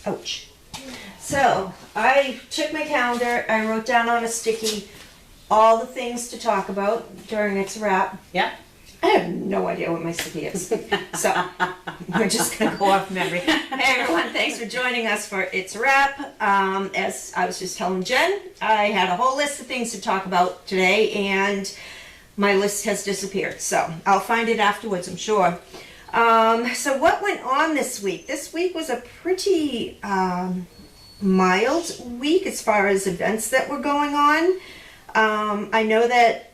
Ouch. So I took my calendar, I wrote down on a sticky all the things to talk about during It's a Wrap. Yeah. I have no idea what my sticky is. So we're just gonna go off memory. Hey everyone, thanks for joining us for It's a Wrap. As I was just telling Jen, I had a whole list of things to talk about today and my list has disappeared. So I'll find it afterwards, I'm sure. So what went on this week? This week was a pretty mild week as far as events that were going on. I know that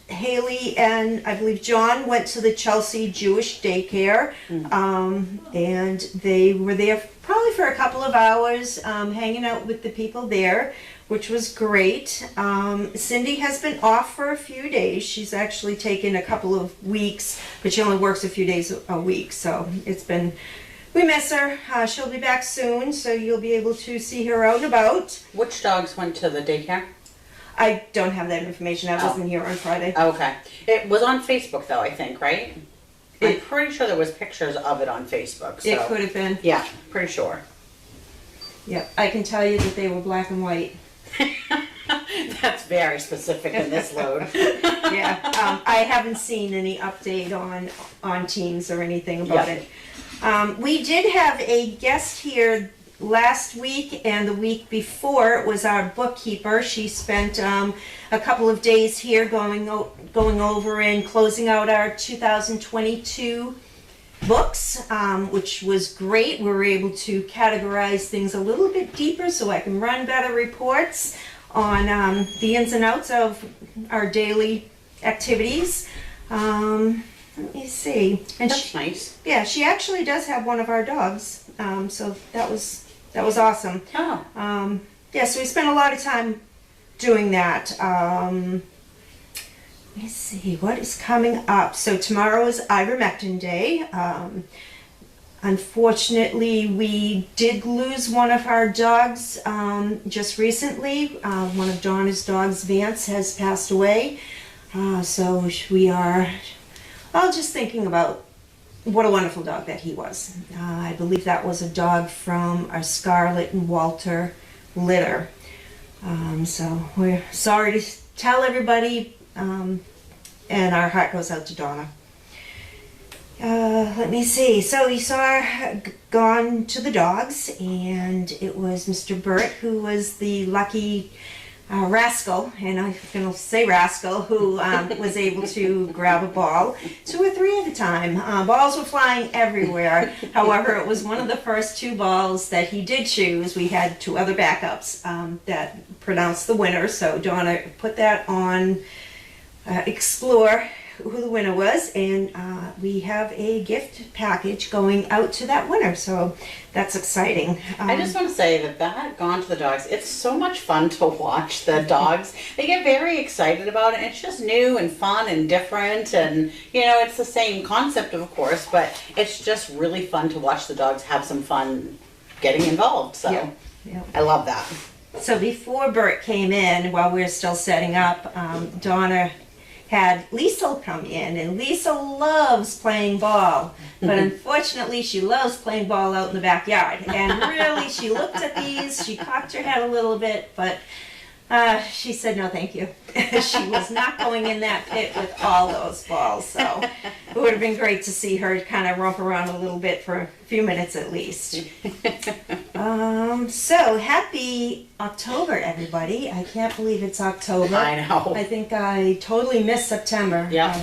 Haley and I believe John went to the Chelsea Jewish daycare, and they were there probably for a couple of hours, hanging out with the people there, which was great. Cindy has been off for a few days. She's actually taken a couple of weeks, but she only works a few days a week, so it's been, we miss her. She'll be back soon, so you'll be able to see her out and about. Which dogs went to the daycare? I don't have that information. I wasn't here on Friday. Okay. It was on Facebook though, I think, right? I'm pretty sure there was pictures of it on Facebook. So. It could have been. Yeah, pretty sure. Yep, I can tell you that they were black and white. That's very specific in this load. Yeah, I haven't seen any update on Teams or anything about it. We did have a guest here last week and the week before. It was our bookkeeper. She spent a couple of days here going over and closing out our 2022 books, which was great. We were able to categorize things a little bit deeper so I can run better reports on the ins and outs of our daily activities. Let me see. And That's nice. Yeah, she actually does have one of our dogs, so that was awesome. Oh. Yeah, so we spent a lot of time doing that. Let me see, what is coming up? So tomorrow is ivermectin day. Unfortunately, we did lose one of our dogs just recently. One of Donna's dogs, Vance, has passed away. So we are all just thinking about what a wonderful dog that he was. I believe that was a dog from our Scarlett and Walter litter. So we're sorry to tell everybody, and our heart goes out to Donna. Let me see. So we saw Gone to the Dogs, and it was Mr. Burt who was the lucky rascal, and I'm going to say rascal, who was able to grab a ball 2 or 3 at a time. Balls were flying everywhere. However, it was one of the first 2 balls that he did choose. We had 2 other backups that pronounced the winner, so Donna put that on Explore who the winner was, and we have a gift package going out to that winner, so that's exciting. I just want to say that Gone to the Dogs, it's so much fun to watch the dogs. They get very excited about it. It's just new and fun and different, and you know, it's the same concept of course, but it's just really fun to watch the dogs have some fun getting involved, so Yeah. I love that. So before Bert came in, while we were still setting up, Donna had Liesl come in, and Liesl loves playing ball, but unfortunately she loves playing ball out in the backyard. And really, she looked at these, she cocked her head a little bit, but she said no thank you. She was not going in that pit with all those balls, so it would have been great to see her kind of romp around a little bit for a few minutes at least. So happy October, everybody. I can't believe it's October. I know. I think I totally missed September. Yeah.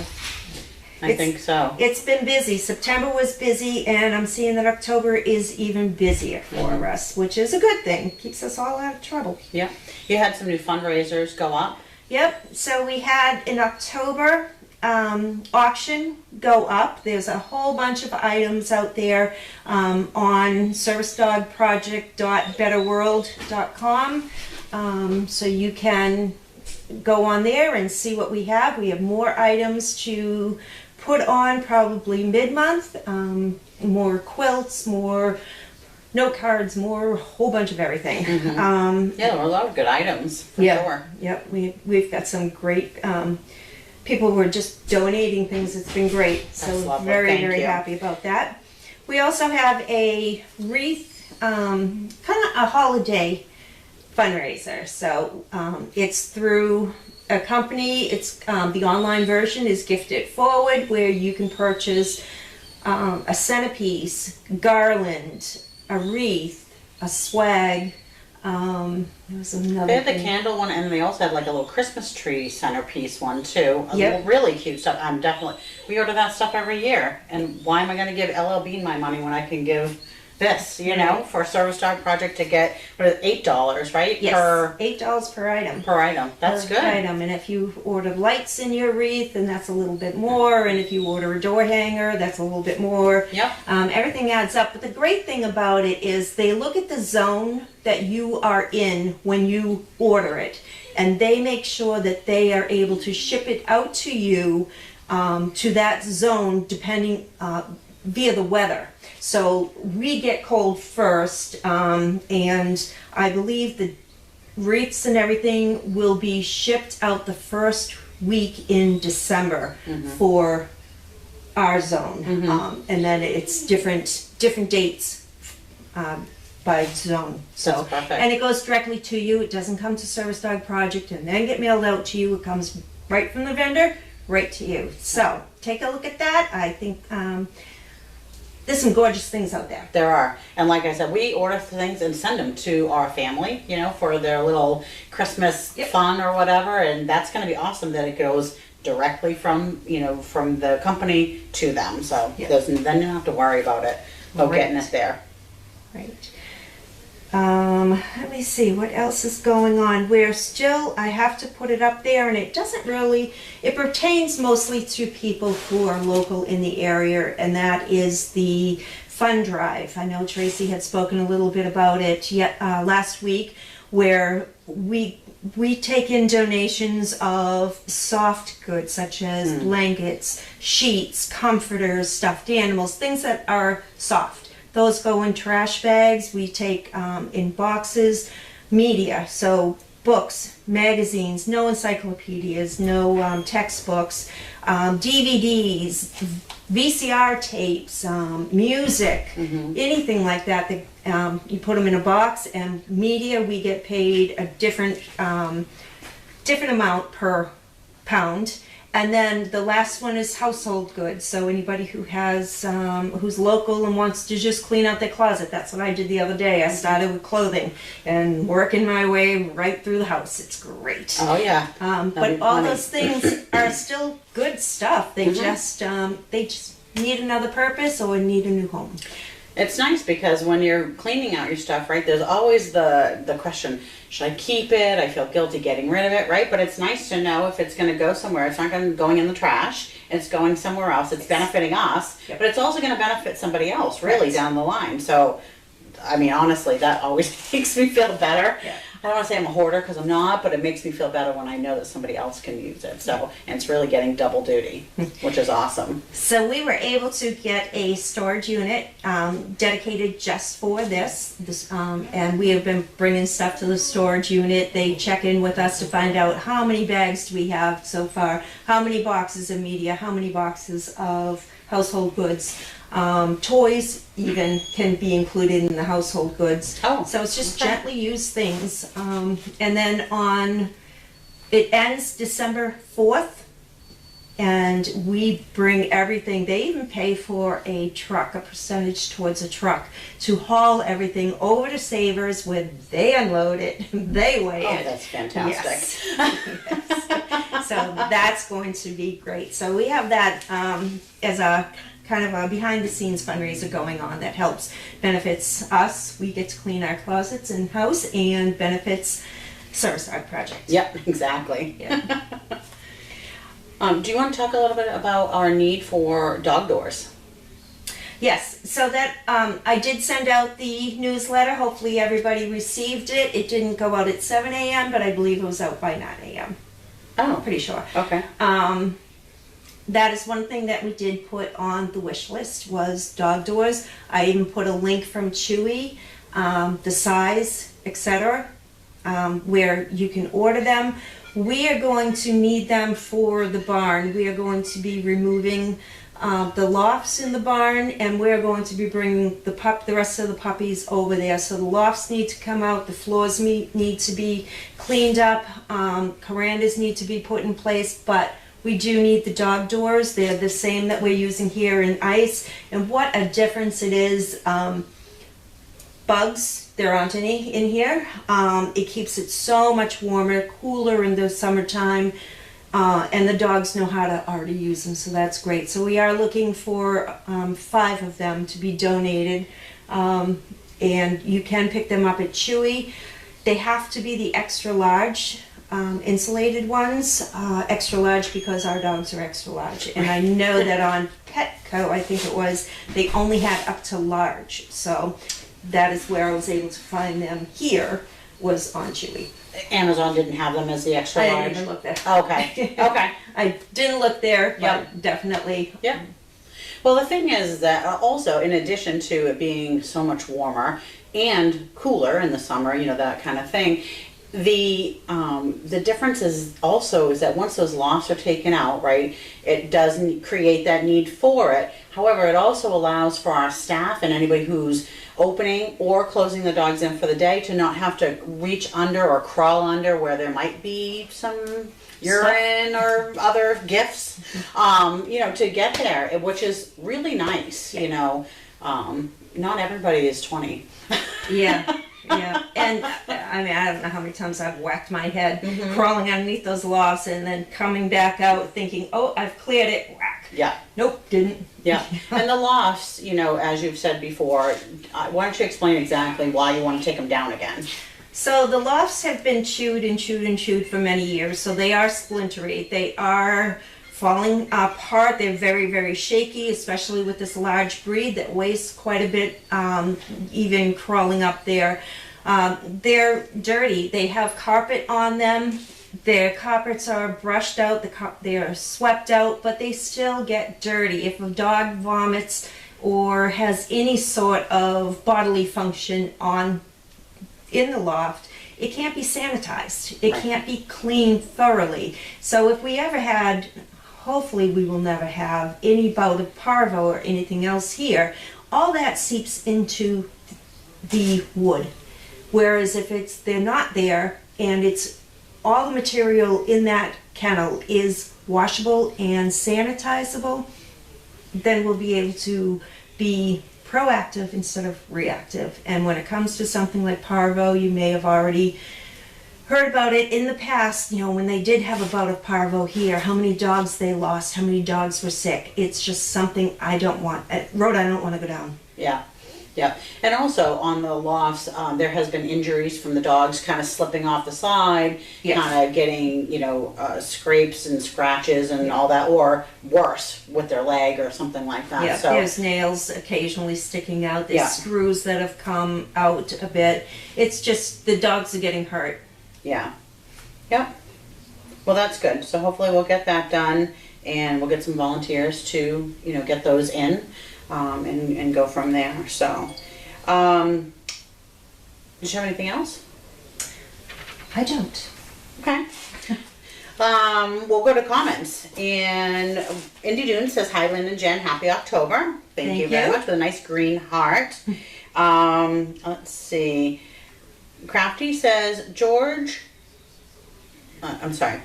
I think so. It's been busy. September was busy, and I'm seeing that October is even busier for us, which is a good thing. Keeps us all out of trouble. Yeah. You had some new fundraisers go up. Yep. So we had an October auction go up. There's a whole bunch of items out there on servicedogproject.betterworld.com. So you can go on there and see what we have. We have more items to put on probably mid-month, more quilts, more note cards, more, a whole bunch of everything. Yeah, there were a lot of good items, for sure. Yep, we've got some great, people who are just donating things. It's been great. So That's lovely. very, Thank very you. happy about that. We also have a wreath kind of a holiday fundraiser. So it's through a company. It's the online version is Gift It Forward, where you can purchase a centerpiece, garland, a wreath, a swag. There was another They had the thing. candle one, and they also had like a little Christmas tree centerpiece one too. Yep. Really cute stuff. I'm definitely, we order that stuff every year. And why am I going to give LL Bean my money when I can give this, you know, for a service dog project to get, what is it, $8, right? Yes, Per $8 per item. item. That's Per good. item. And if you order lights in your wreath, then that's a little bit more. And if you order a door hanger, that's a little bit more. Yep. Everything adds up. But the great thing about it is they look at the zone that you are in when you order it, and they make sure that they are able to ship it out to you to that zone depending via the weather. So we get cold first, and I believe the wreaths and everything will be shipped out the first week in December for our zone, and then it's different dates by zone. So That's perfect. and it goes directly to you. It doesn't come to Service Dog Project and then get mailed out to you. It comes right from the vendor right to you. So take a look at that. I think there's some gorgeous things out there. There are. And like I said, we order things and send them to our family, you know, for their little Christmas Yep. fun or whatever. And that's going to be awesome that it goes directly from, you know, from the company to them. So Yep. then you don't have to worry about it, about Right. getting it there. Right. Let me see what else is going on. We're still, I have to put it up there, and it doesn't really, it pertains mostly to people who are local in the area, and that is the fund drive. I know Tracy had spoken a little bit about it last week, where we take in donations of soft goods such as blankets, sheets, comforters, stuffed animals, things that are soft. Those go in trash bags. We take in boxes, media, so books, magazines, no encyclopedias, no textbooks, DVDs, VCR tapes, music, anything like that. You put them in a box, and media, we get paid a different amount per pound. And then the last one is household goods. So anybody who has, who's local and wants to just clean out their closet. That's what I did the other day. I started with clothing and working my way right through the house. It's great. Oh, yeah. But all funny. those things are still good stuff. They just need another purpose or need a new home. It's nice because when you're cleaning out your stuff, right, there's always the question, should I keep it? I feel guilty getting rid of it, right? But it's nice to know if it's going to go somewhere. It's not going in the trash. It's going somewhere else. It's benefiting us, Yep. but it's also going to benefit somebody else really Right. down the line. So, I mean, honestly, that always makes me feel better. Yeah. I don't want to say I'm a hoarder because I'm not, but it makes me feel better when I know that somebody else can use it. So, and it's really getting double duty, which is awesome. So we were able to get a storage unit dedicated just for this, and we have been bringing stuff to the storage unit. They check in with us to find out how many bags do we have so far, how many boxes of media, how many boxes of household goods. Toys even can be included in the household goods. Oh, So it's just okay. gently used things. And then it ends December 4th. And we bring everything. They even pay for a truck, a percentage towards a truck, to haul everything over to Savers where they unload it, they weigh Oh, it. that's fantastic. Yes. So that's going to be great. So we have that as a kind of a behind the scenes fundraiser going on that benefits us. We get to clean our closets and house, and benefits Service Dog Project. Yep, exactly. Yeah. Do you want to talk a little bit about our need for dog doors? Yes, so that I did send out the newsletter. Hopefully everybody received it. It didn't go out at 7 a.m., but I believe it was out by 9 a.m. Oh, Pretty sure. okay. That is one thing that we did put on the wish list was dog doors. I even put a link from Chewy, the size, etc., where you can order them. We are going to need them for the barn. We are going to be removing the lofts in the barn, and we're going to be bringing the rest of the puppies over there. So the lofts need to come out, the floors need to be cleaned up, verandas need to be put in place, but we do need the dog doors. They're the same that we're using here in ice, and what a difference it is. Bugs, there aren't any in here. It keeps it so much warmer, cooler in the summertime. And the dogs know how to already use them, so that's great. So we are looking for 5 of them to be donated, and you can pick them up at Chewy. They have to be the extra large insulated ones, extra large because our dogs are extra large. And I know that on Petco, I think it was, they only had up to large. So that is where I was able to find them here, was on Chewy. Amazon didn't have them as the extra I large. didn't even look there. Okay. Okay. I didn't look there, but Yep. definitely. Yeah. Well, the thing is that also, in addition to it being so much warmer and cooler in the summer, you know, that kind of thing, the difference is also is that once those lofts are taken out, right, it doesn't create that need for it. However, it also allows for our staff and anybody who's opening or closing the dogs in for the day to not have to reach under or crawl under where there might be some urine or other gifts, you know, to get there, which is really nice, you know. Not everybody is 20. Yeah, yeah. And I mean, I don't know how many times I've whacked my head crawling underneath those lofts and then coming back out thinking, oh, I've cleared it, whack. Yeah. Nope, didn't. Yeah, and the lofts, you know, as you've said before, why don't you explain exactly why you want to take them down again? So the lofts have been chewed and chewed and chewed for many years, so they are splintery. They are falling apart. They're very, very shaky, especially with this large breed that weighs quite a bit, even crawling up there. They're dirty. They have carpet on them. Their carpets are brushed out, they are swept out, but they still get dirty. If a dog vomits or has any sort of bodily function in the loft, it can't be sanitized. It can't be cleaned thoroughly. So if we ever had, hopefully we will never have, any bout of parvo or anything else here, all that seeps into the wood. Whereas if they're not there and it's all the material in that kennel is washable and sanitizable, then we'll be able to be proactive instead of reactive. And when it comes to something like parvo, you may have already heard about it in the past, you know, when they did have a bout of parvo here, how many dogs they lost, how many dogs were sick. It's just something I don't want, road I don't want to go down. Yeah. Yeah, and also on the lofts, there has been injuries from the dogs kind of slipping off the side, Yes. kind of getting, you know, scrapes and scratches and all that, or worse, with their leg or something like that. Yeah, So, there's nails occasionally sticking out, there's Yeah. screws that have come out a bit. It's just the dogs are getting hurt. yeah. Yeah. Well, that's good. So hopefully we'll get that done, and we'll get some volunteers to, you know, get those in. And go from there. So, did you have anything else? I don't. Okay. We'll go to comments. And Indy Dune says, hi, Lynn and Jen. Happy October. Thank you very much, with a nice green heart. Let's see. Crafty says, George, I'm sorry.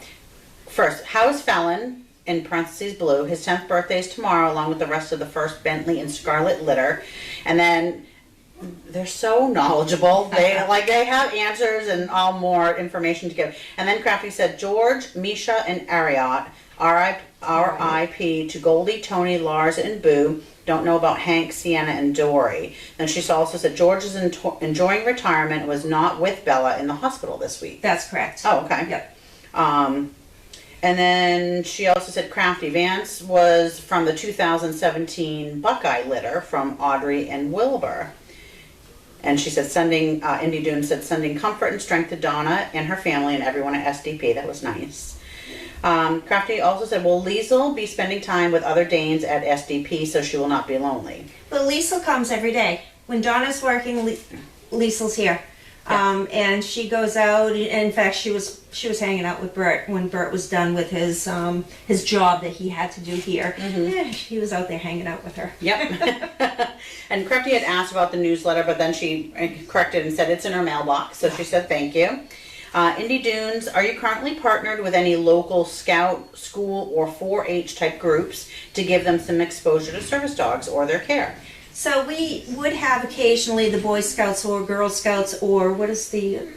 First, how is Fallon, in parentheses blue, his 10th birthday is tomorrow, along with the rest of the first Bentley and Scarlet litter. And then they're so knowledgeable. They have answers and all more information to give. And then Crafty said, George, Misha, and Ariot, R.I.P. to Goldie, Tony, Lars, and Boo. Don't know about Hank, Sienna, and Dory. And she also said George is enjoying retirement, was not with Bella in the hospital this week. That's correct. Oh, okay. Yep. And then she also said Crafty Vance was from the 2017 Buckeye litter from Audrey and Wilbur. And she said Indy Dune said sending comfort and strength to Donna and her family and everyone at SDP. That was nice. Crafty also said, will Liesel be spending time with other Danes at SDP so she will not be lonely? Well, Liesel comes every day. When Donna's working, Liesel's here. And she goes out, and in fact, she was hanging out with Bert when Bert was done with his job that he had to do here. He was out there hanging out with her. Yep. And Crafty had asked about the newsletter, but then she corrected and said it's in her mailbox. So she said thank you. Indy Dunes, are you currently partnered with any local scout, school, or 4-H type groups to give them some exposure to service dogs or their care? So we would have occasionally the Boy Scouts or Girl Scouts, or what is the,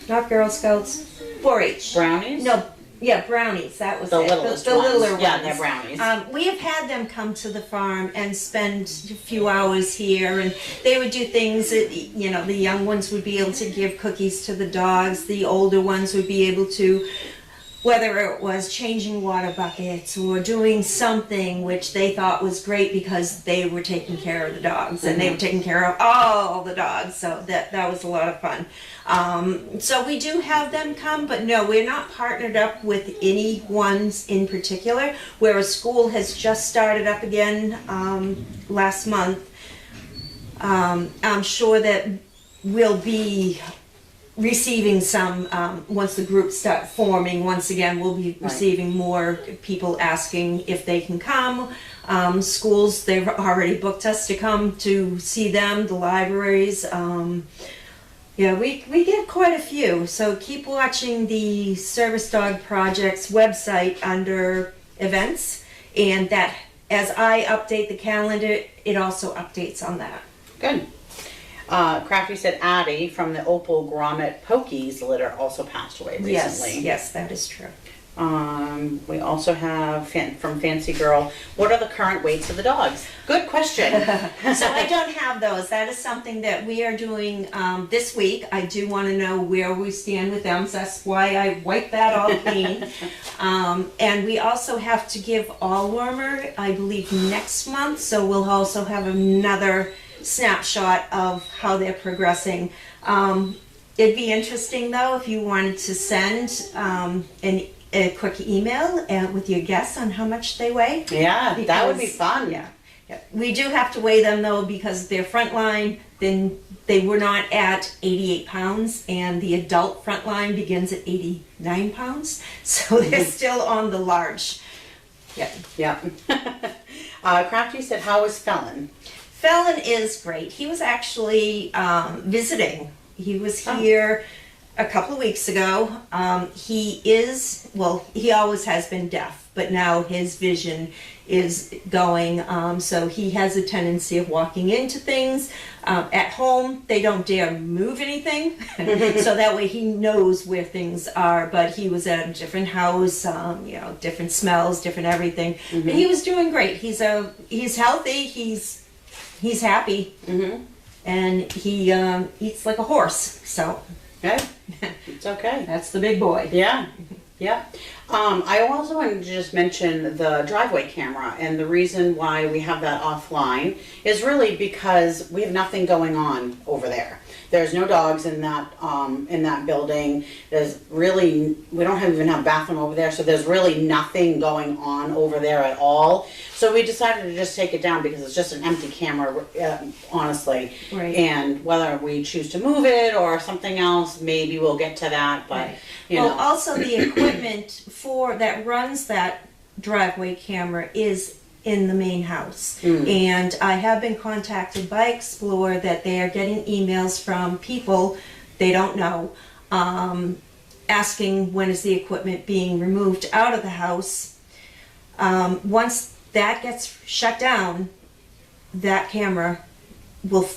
not Girl Scouts, 4-H. Brownies? No, yeah, Brownies, that was The it. littlest the ones. littler Yeah, ones. they're brownies. We have had them come to the farm and spend a few hours here, and they would do things that, the young ones would be able to give cookies to the dogs, the older ones would be able to, whether it was changing water buckets or doing something which they thought was great because they were taking care of the dogs and they were taking care of all the dogs. So that was a lot of fun. So we do have them come, but no, we're not partnered up with any ones in particular. Where a school has just started up again last month, I'm sure that we'll be receiving some, once the groups start forming, once again, we'll be receiving more people asking if they can come. Schools, they've already booked us to come to see them, the libraries. Yeah, we get quite a few. So keep watching the Service Dog Project's website under events, and that as I update the calendar, it also updates on that. Good. Crafty said Addie from the Opal Grommet Pokies litter also passed away recently. Yes, that is true. We also have from Fancy Girl, what are the current weights of the dogs? Good question. So I don't have those. That is something that we are doing this week. I do want to know where we stand with them, so that's why I wiped that all clean. And we also have to give Allwormer, I believe, next month, so we'll also have another snapshot of how they're progressing. It'd be interesting though if you wanted to send a quick email with your guess on how much they weigh. Yeah, that would be Because- fun. Yeah. We do have to weigh them though because they're frontline, then they were not at 88 pounds, and the adult frontline begins at 89 pounds, so they're still on the large. Yeah. Yeah. Crafty said, how is Felon? Felon is great. He was actually visiting. He was here a couple of weeks ago. He always has been deaf, but now his vision is going, so he has a tendency of walking into things. At home, they don't dare move anything, so that way he knows where things are, but he was at a different house, different smells, different everything. But he was doing great. He's healthy, he's happy, and he eats like a horse, so Okay. It's okay. that's the big boy. Yeah. Yeah. I also wanted to just mention the driveway camera, and the reason why we have that offline is really because we have nothing going on over there. There's no dogs in that building. There's really, we don't even have a bathroom over there, so there's really nothing going on over there at all. So we decided to just take it down because it's just an empty camera, honestly. Right. And whether we choose to move it or something else, maybe we'll get to that. But Right. you Well, know. also the equipment that runs that driveway camera is in the main house. And I have been contacted by Explore that they are getting emails from people they don't know, asking when is the equipment being removed out of the house. Once that gets shut down, that camera will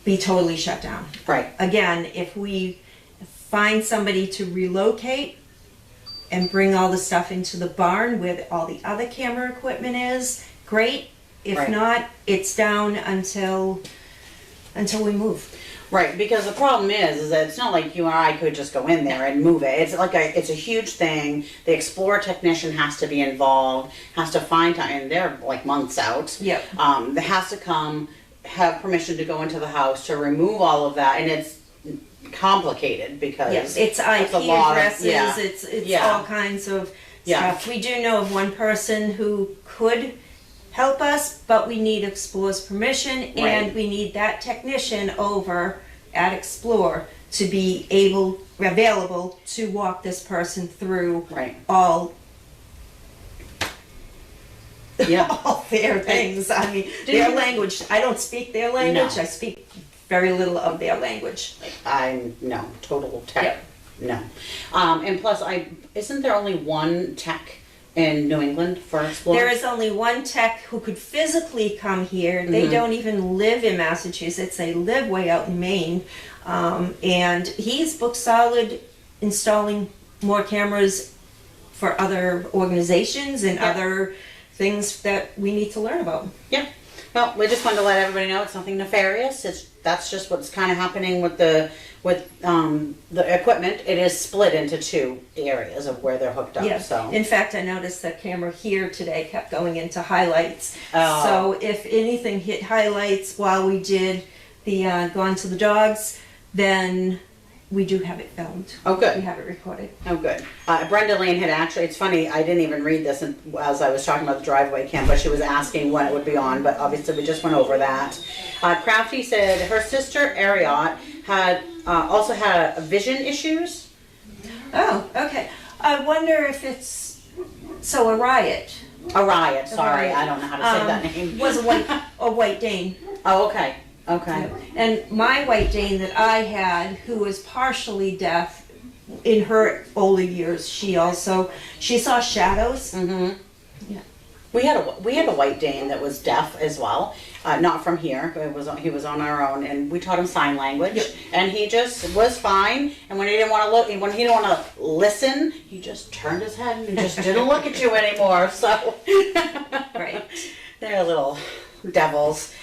be totally shut down. Right. Again, if we find somebody to relocate and bring all the stuff into the barn where all the other camera equipment is, great. If Right. not, it's down until we move. Right, because the problem is that it's not like you or I could just go in there and move it. It's like it's a huge thing. The Explorer technician has to be involved, has to find time, and they're like months out. Yep. They has to come, have permission to go into the house to remove all of that, and it's complicated because Yes, it's IP a lot of- addresses, yeah. it's Yeah. all kinds of Yeah. stuff. We do know of one person who could help us, but we need Explore's permission, and Right. we need that technician over at Explore to be available to walk this person through Right. all Yeah. all their things. I mean, Do their you- language. I don't speak their language. No. I speak very little of their language. I'm, no, total tech, Yep. no. And plus, isn't there only one tech in New England for Explore? There is only one tech who could physically come here. They Mhm. don't even live in Massachusetts. They live way out in Maine. And he's booked solid installing more cameras for other organizations and Yeah. other things that we need to learn about. Yeah. Well, we just wanted to let everybody know it's nothing nefarious. That's just what's kind of happening with the equipment. It is split into two areas of where they're hooked up. Yeah. So In fact, I noticed the camera here today kept going into highlights. Oh. So if anything hit highlights while we did the Gone to the Dogs, then we do have it filmed. oh, We good. have it recorded. Oh, good. Brenda Lane had actually, it's funny, I didn't even read this as I was talking about the driveway cam, but she was asking when it would be on, but obviously we just went over that. Crafty said her sister Ariot had also had vision issues. Oh, okay. I wonder if it's, so a riot. A riot, sorry, riot. I don't know how to say that name. Was a White Dane. Oh, okay, okay. And my White Dane that I had, who was partially deaf, in her older years, she saw shadows. Mm-hmm. Yeah. We had a White Dane that was deaf as well, not from here. He was on our own, and we taught him sign language, Yep. and he just was fine. And when he didn't want to look, when he didn't want to listen, he just turned his head and just didn't look at you anymore. So Right. they're little devils.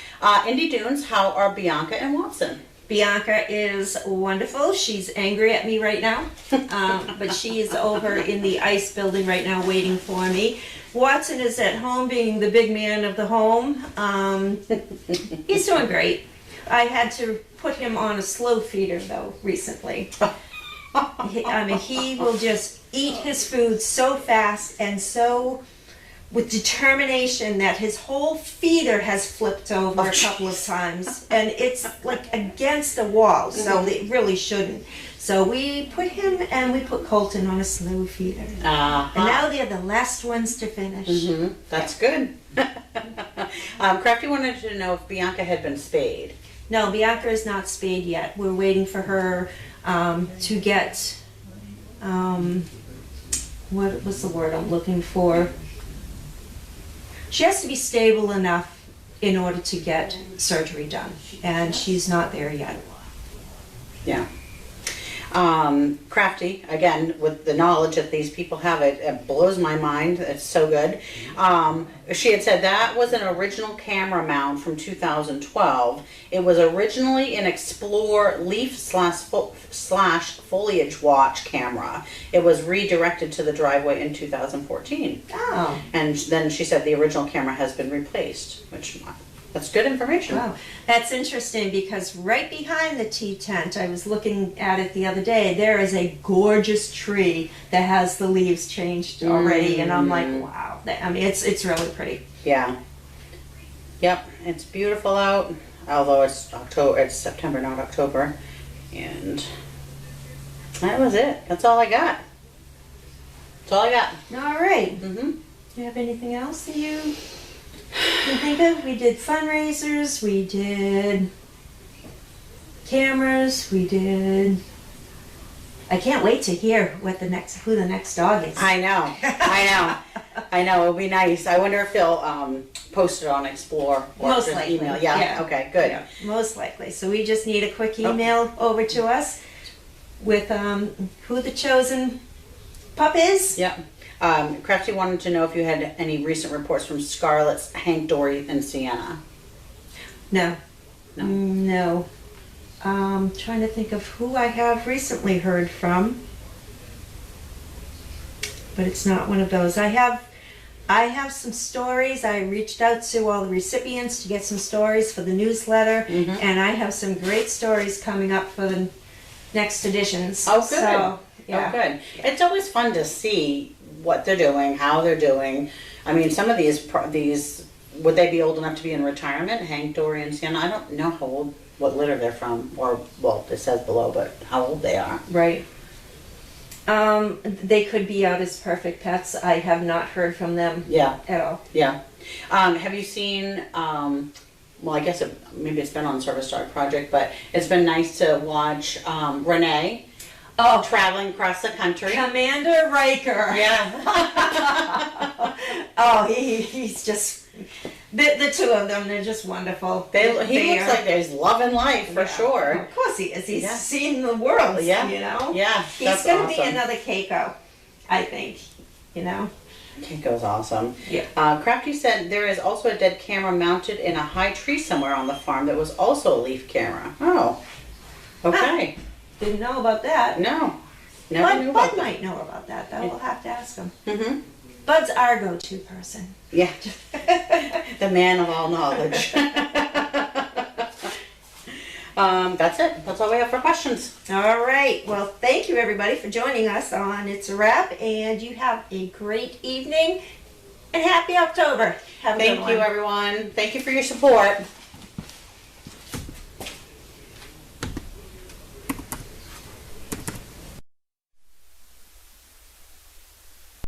Indy Dunes, how are Bianca and Watson? Bianca is wonderful. She's angry at me right now, but she is over in the ice building right now waiting for me. Watson is at home being the big man of the home. He's doing great. I had to put him on a slow feeder though recently. He will just eat his food so fast and so with determination that his whole feeder has flipped over a couple of times, and it's like against the wall, so it really shouldn't. So we put him and we put Colton on a slow feeder. And now they're the last ones to finish. Mm-hmm. That's good. Crafty wanted to know if Bianca had been spayed. No, Bianca is not spayed yet. We're waiting for her to get, what was the word I'm looking for? She has to be stable enough in order to get surgery done, and she's not there yet. Yeah. Crafty, again, with the knowledge that these people have, it blows my mind. It's so good. She had said that was an original camera mount from 2012. It was originally an Explore leaf slash foliage watch camera. It was redirected to the driveway in 2014. Oh, And then she said the original camera has been replaced, which that's good information. wow. That's interesting because right behind the tea tent, I was looking at it the other day, there is a gorgeous tree that has the leaves changed already, and I'm like, wow. It's really pretty. Yeah. Yep, it's beautiful out. Although it's September, not October. And that was it. That's all I got. That's all I got. All right. Mm-hmm. Do you have anything else that you can think of? We did fundraisers, we did cameras, we did. I can't wait to hear who the next dog is. I know. It'll be nice. I wonder if they'll post it on Explore or Most just likely, email. Yeah. yeah. Okay. Good. Yeah, most likely. So we just need a quick email over to us with who the chosen pup is. Yep. Crafty wanted to know if you had any recent reports from Scarlett's, Hank, Dory, and Sienna. No. No. No. Trying to think of who I have recently heard from. But it's not one of those. I have some stories. I reached out to all the recipients to get some stories for the newsletter, and I have some great stories coming up for the next editions. Oh, good. So, yeah. Oh, good. It's always fun to see what they're doing, how they're doing. I mean, some of these would they be old enough to be in retirement? Hank, Dory, and Sienna. I don't know how old what litter they're from, or, well, it says below, but how old they are. Right. They could be out as perfect pets. I have not heard from them Yeah, at all. yeah. Have you seen, well, I guess maybe it's been on Service Dog Project, but it's been nice to watch Renee Oh, traveling across the country. Commander Riker. Yeah. Oh, he's just the two of them. They're just wonderful. He They looks are- like he's loving life for Yeah. sure. Of course he is. He's Yeah. seen the world. Yeah. You know. Yeah, He's that's gonna be awesome. another Keiko, I think. You know. Keiko's awesome. Yeah. Crafty said there is also a dead camera mounted in a high tree somewhere on the farm that was also a leaf camera. Oh, okay. Didn't know about that. No, never knew about Bud that. might know about that, though. We'll have to ask him. Mm-hmm. Bud's our go-to person. Yeah, the man of all knowledge. That's it. That's all we have for questions. All right. Well, thank you everybody for joining us on It's a Wrap, and you have a great evening and happy October. Have a good Thank one. you, everyone. Thank you for your support.